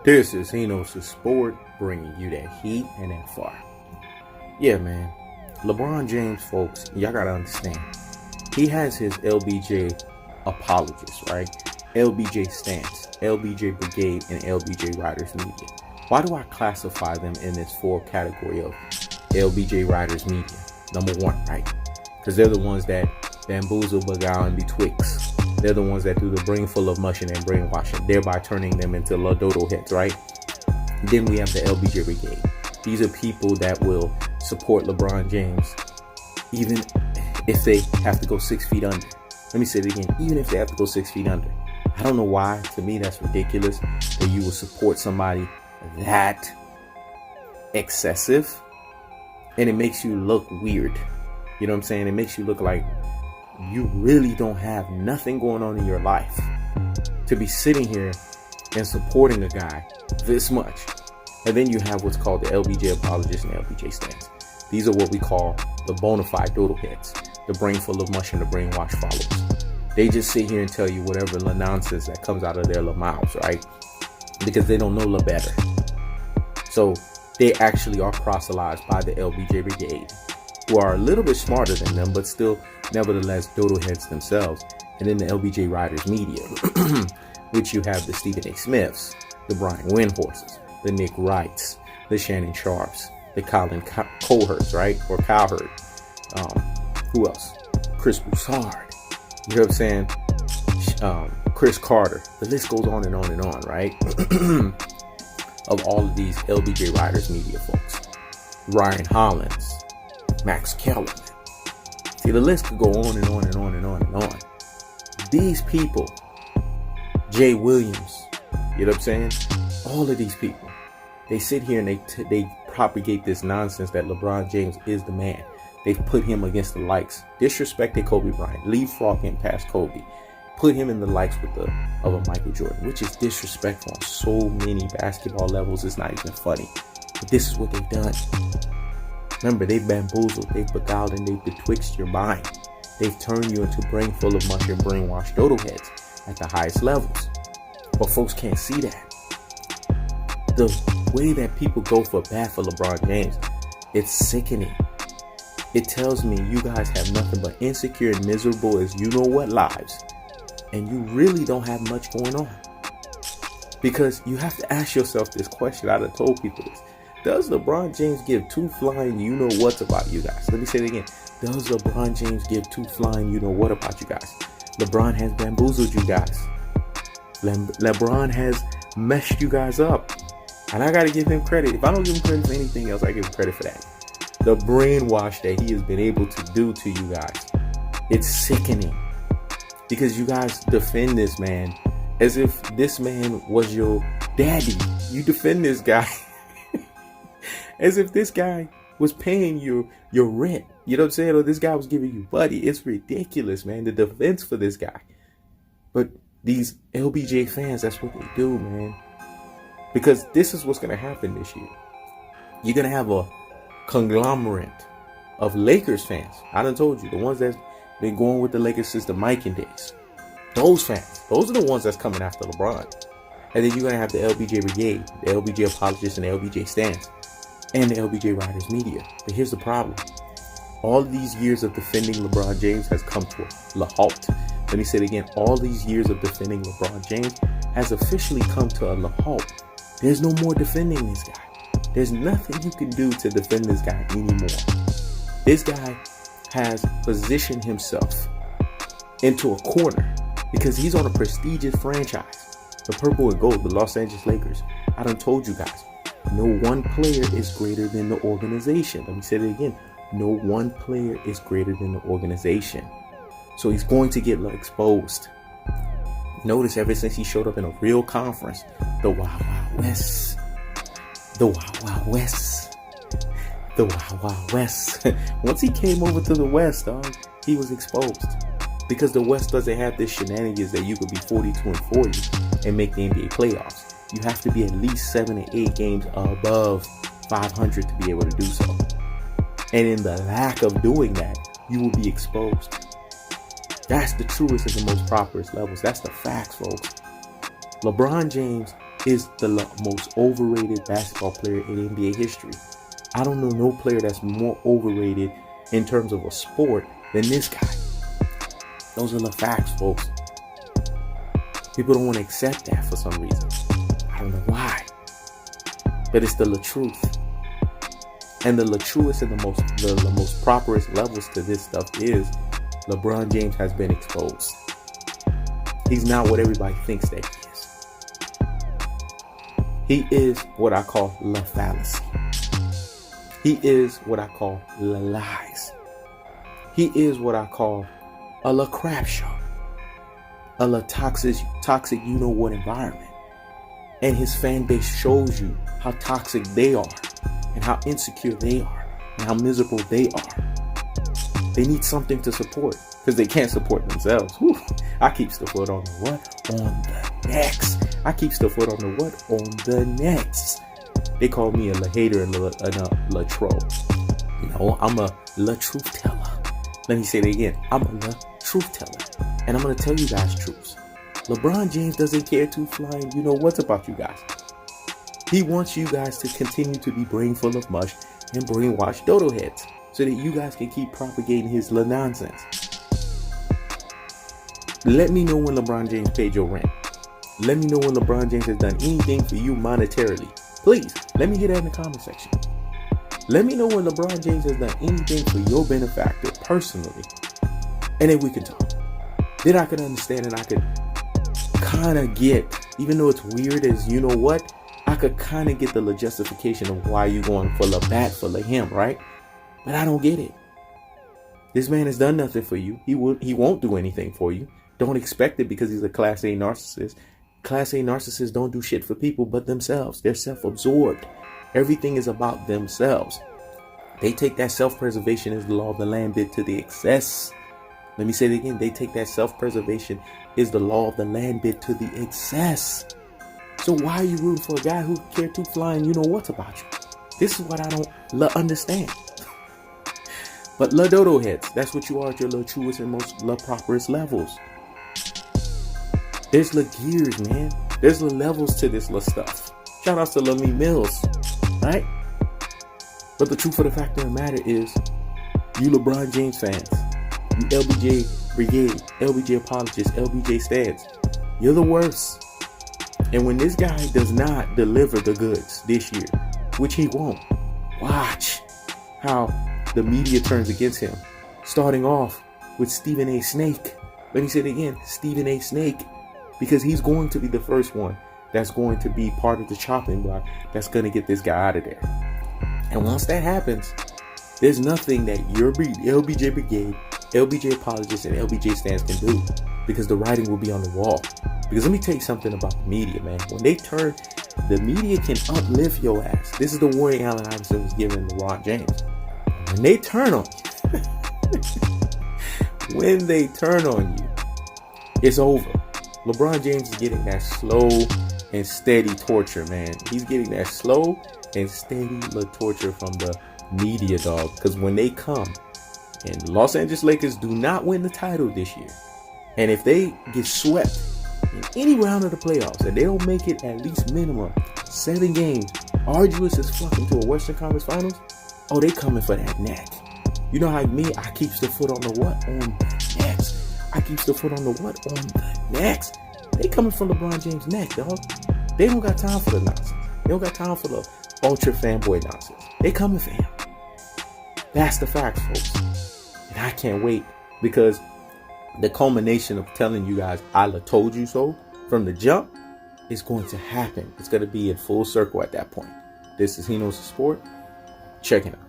This is Enos the Sport, bringing you that heat and that fire. Yeah, man. LeBron James, folks, y'all gotta understand. He has his LBJ Apologist, right? LBJ Stans, LBJ Brigade, and LBJ Riders Media. Why do I classify them in this four category of LBJ Riders Media? Number one, right? Because they're the ones that bamboozle, beguile, and betwixt. They're the ones that do the brain full of mushing and brainwashing, thereby turning them into dodo heads, right? Then we have the LBJ Brigade. These are people that will support LeBron James, even if they have to go 6 feet under. Let me say it again. Even if they have to go 6 feet under. I don't know why. To me, that's ridiculous that you will support somebody that excessive, and it makes you look weird. You know what I'm saying? It makes you look like you really don't have nothing going on in your life to be sitting here and supporting a guy this much. And then you have what's called the LBJ Apologist and LBJ Stans. These are what we call the bona fide doodle heads, the brain full of mush and the brainwash followers. They just sit here and tell you whatever nonsense that comes out of their little mouths, right? Because they don't know better. So they actually are proselytized by the LBJ Brigade, who are a little bit smarter than them, but still, nevertheless, dodo heads themselves. And then the LBJ Riders Media, which you have the Stephen A. Smiths, the Bryant Windhorses, the Nick Wrights, the Shannon Sharps, the Colin Cowherds, right? Or Cowherd. Who else? Chris Broussard. You know what I'm saying? Chris Carter. The list goes on and on and on, right? Of all of these LBJ Riders Media folks. Ryan Hollins. Max Kellerman. See, the list could go on and on and on and on and on. These people, Jay Williams, you know what I'm saying? All of these people, they sit here and they propagate this nonsense that LeBron James is the man. They've put him against the likes, disrespected Kobe Bryant, leapfrog him past Kobe, put him in the likes of a Michael Jordan, which is disrespectful on so many basketball levels. It's not even funny. But this is what they've done. Remember, they've bamboozled, they've beguiled, and they've betwixt your mind. They've turned you into a brain full of mush and brainwashed dodo heads at the highest levels. But folks can't see that. The way that people go for bat for LeBron James, it's sickening. It tells me you guys have nothing but insecure and miserable as you know what lives. And you really don't have much going on. Because you have to ask yourself this question. I've told people this. Does LeBron James give two flying you know what's about you guys? Let me say it again. Does LeBron James give two flying you know what about you guys? LeBron has bamboozled you guys. LeBron has messed you guys up. And I got to give him credit. If I don't give him credit for anything else, I give him credit for that. The brainwash that he has been able to do to you guys. It's sickening. Because you guys defend this man as if this man was your daddy. You defend this guy as if this guy was paying your rent. You know what I'm saying? Or this guy was giving you money. It's ridiculous, man. The defense for this guy. But these LBJ fans, that's what they do, man. Because this is what's going to happen this year. You're going to have a conglomerate of Lakers fans. I done told you, the ones that's been going with the Lakers since the Mikan days. Those fans, those are the ones that's coming after LeBron. And then you're going to have the LBJ Brigade, the LBJ Apologist, and the LBJ Stans, and the LBJ Riders Media. But here's the problem. All these years of defending LeBron James has come to a halt. Let me say it again. All these years of defending LeBron James has officially come to a halt. There's no more defending this guy. There's nothing you can do to defend this guy anymore. This guy has positioned himself into a corner because he's on a prestigious franchise. The purple and gold, the Los Angeles Lakers. I done told you guys, no one player is greater than the organization. Let me say it again. No one player is greater than the organization. So he's going to get exposed. Notice ever since he showed up in a real conference, the Wild Wild West. The Wild Wild West. The Wild Wild West. Once he came over to the West, dog, he was exposed. Because the West doesn't have this shenanigans that you could be 42 and 40 and make the NBA playoffs. You have to be at least 7 or 8 games above 500 to be able to do so. And in the lack of doing that, you will be exposed. That's the truest and the most properest levels. That's the facts, folks. LeBron James is the most overrated basketball player in NBA history. I don't know no player that's more overrated in terms of a sport than this guy. Those are the facts, folks. People don't want to accept that for some reason. I don't know why. But it's the truth. And the truest and the most properest levels to this stuff is LeBron James has been exposed. He's not what everybody thinks that he is. He is what I call la fallacy. He is what I call la lies. He is what I call a la crap show. A la toxic you know what environment. And his fan base shows you how toxic they are and how insecure they are and how miserable they are. They need something to support because they can't support themselves. Whew. I keeps the foot on the what? On the necks. I keeps the foot on the what? On the necks. They call me a la hater and a la troll. You know, I'm a la truth teller. Let me say it again. I'm a la truth teller. And I'm going to tell you guys truths. LeBron James doesn't care to flying. You know what's about you guys. He wants you guys to continue to be brain full of mush and brainwash dodo heads so that you guys can keep propagating his little nonsense. Let me know when LeBron James paid your rent. Let me know when LeBron James has done anything for you monetarily. Please, let me hear that in the comment section. Let me know when LeBron James has done anything for your benefactor personally. And then we can talk. Then I can understand and I could kind of get, even though it's weird as you know what, I could kind of get the justification of why you going for the bat for him, right? But I don't get it. This man has done nothing for you. He won't do anything for you. Don't expect it because he's a Class A narcissist. Class A narcissists don't do shit for people but themselves. They're self-absorbed. Everything is about themselves. They take that self-preservation as the law of the land bit to the excess. Let me say it again. They take that self-preservation is the law of the land bit to the excess. So why are you rooting for a guy who care to flying? You know what's about you. This is what I don't understand. But la dodo heads, that's what you are at your la truest and most la properest levels. There's la gears, man. There's la levels to this la stuff. Shout outs to Lummy Mills, right? But the truth of the fact of the matter is, you LeBron James fans, you LBJ Brigade, LBJ Apologist LBJ Stans, you're the worst. And when this guy does not deliver the goods this year, which he won't, watch how the media turns against him. Starting off with Stephen A. Snake. Let me say it again, Stephen A. Snake. Because he's going to be the first one that's going to be part of the chopping block that's going to get this guy out of there. And once that happens, there's nothing that your LBJ Brigade, LBJ Apologist, and LBJ Stans can do. Because the writing will be on the wall. Because let me tell you something about the media, man. When they turn, the media can uplift your ass. This is the warning Allen Iverson was giving LeBron James. When they turn on you, when they turn on you, it's over. LeBron James is getting that slow and steady torture, man. He's getting that slow and steady torture from the media, dog. Because when they come, and the Los Angeles Lakers do not win the title this year, and if they get swept in any round of the playoffs, and they don't make it at least minimum 7 games, arduous as fuck into a Western Conference Finals, oh, they coming for that neck. You know how me, I keeps the foot on the what? On the necks. I keeps the foot on the what? On the necks. They coming from LeBron James' neck, dog. They don't got time for the nonsense. They don't got time for the ultra fanboy nonsense. They coming for him. That's the facts, folks. And I can't wait because the culmination of telling you guys I told you so from the jump is going to happen. It's going to be in full circle at that point. This is He Knows the Sport. Check it out.